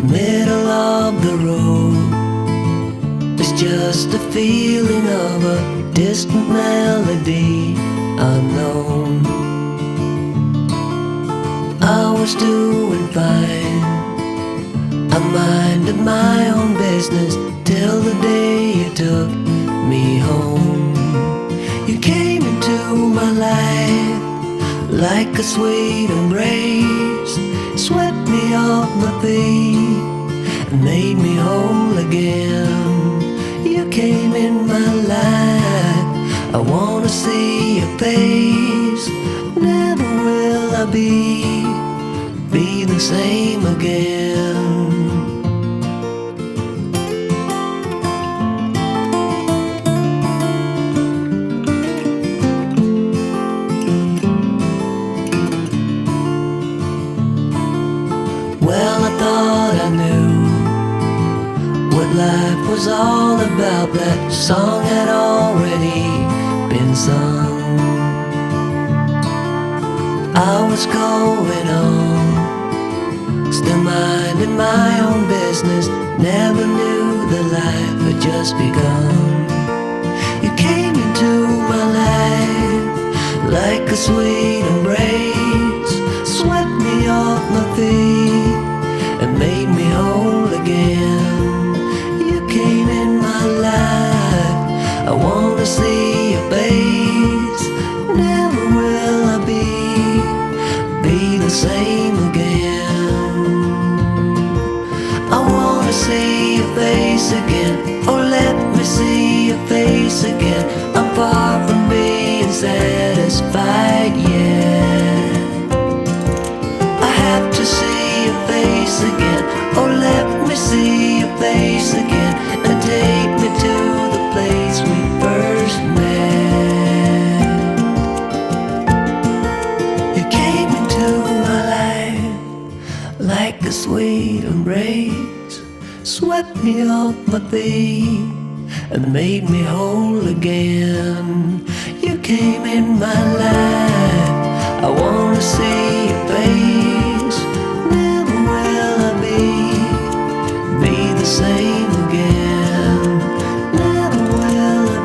middle of the road. It's just a feeling of a distant melody unknown. I was doing fine, I minded my own business till the day you took me home. You came into my life like a sweet embrace, swept me off my feet and made me whole again. You came in my life, I wanna see your face. Never will I be the same again. Well, I thought I knew what life was all about. That song had already been sung. I was going on, still minding my own business. Never knew that life had just begun. You came into my life like a sweet embrace, swept me off my feet and made me whole again. You came in my life, I wanna see your face. Never will I be the same again. I wanna see your face again, oh let me see your face again. I'm far from being satisfied yet. I have to see your face again, oh let me see your face again, and take me to the place we first met. You came into my life like a sweet embrace, swept me off my feet and made me whole again. You came in my life, I wanna see your face. Never will I be the same again. Never will I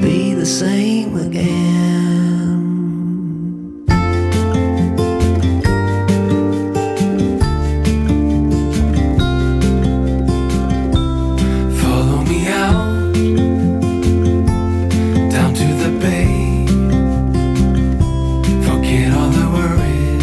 be the same again. Follow me out down to the bay. Forget all the worries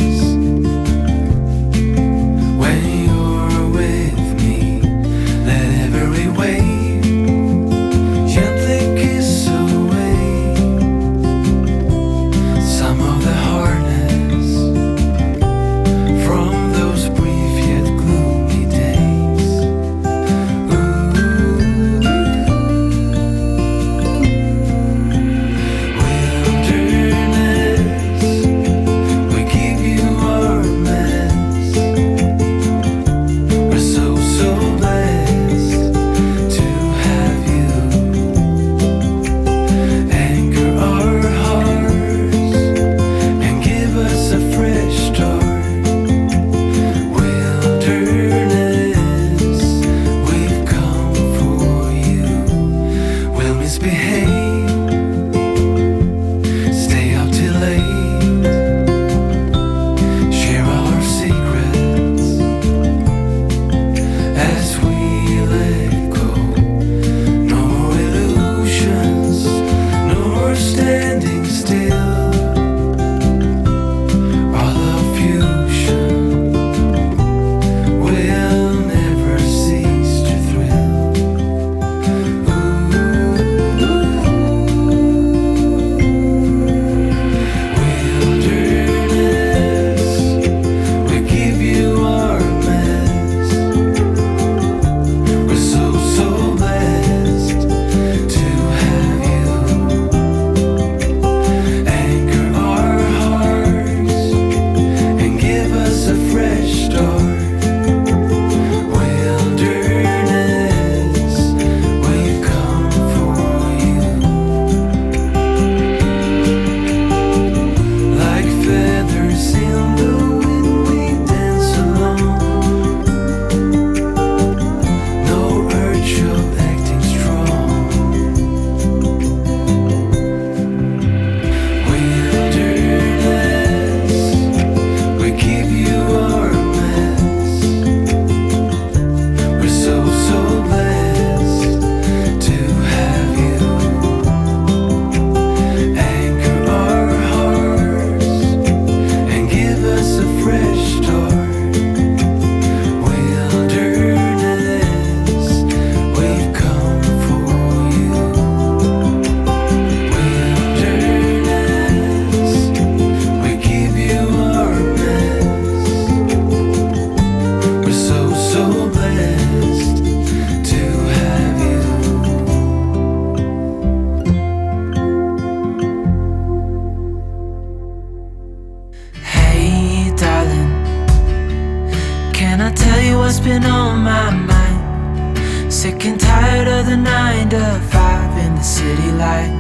what's been on my mind. Sick and tired of the 9 to 5 in the city life.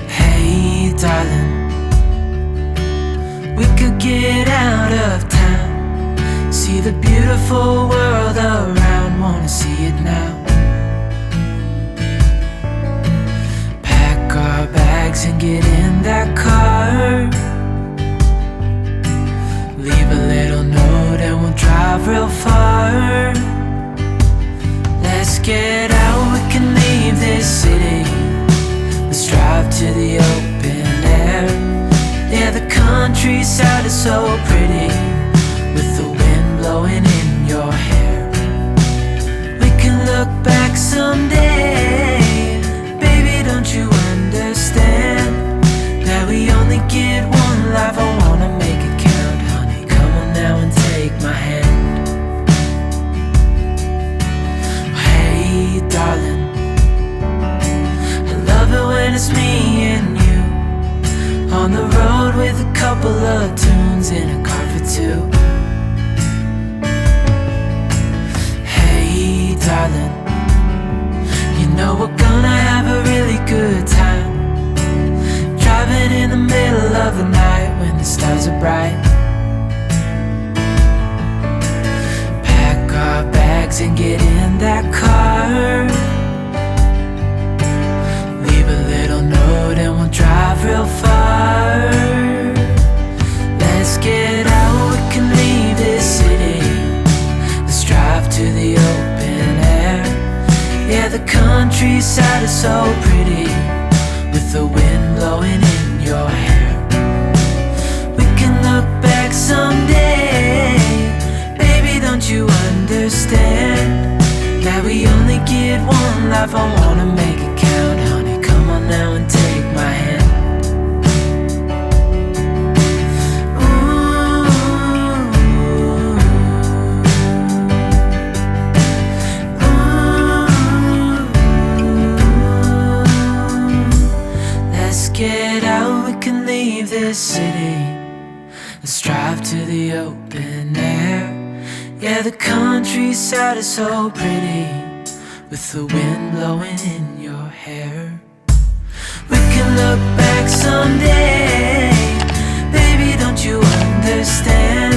Hey darling, we could get out of town, see the beautiful world around, wanna see it now. Pack our bags and get in that car, leave a little note and we'll drive real far. Let's get out, we can leave this city. Let's drive to the open air. Yeah, the countryside is so pretty, with the wind blowing in your hair. We can look back someday. Baby, don't you understand that we only get one life? I wanna make it count, honey. Come on now and take my hand. Hey darling, I love it when it's me and you, on the road with a couple of tunes in a car for two. Hey darling, you know we're gonna have a really good time, driving in the middle of the night when the stars are bright. Pack our bags and get in that car, leave a little note and we'll drive real far. Let's get out, we can leave this city. Let's drive to the open air. Yeah, the countryside is so pretty, with the wind blowing in your hair. We can look back someday. Baby, don't you understand that we only get one life? I wanna make it count, honey. Come on now and take my hand. Get out, we can leave this city. Let's drive to the open air. Yeah, the countryside is so pretty, with the wind blowing in your hair. We can look back someday. Baby, don't you understand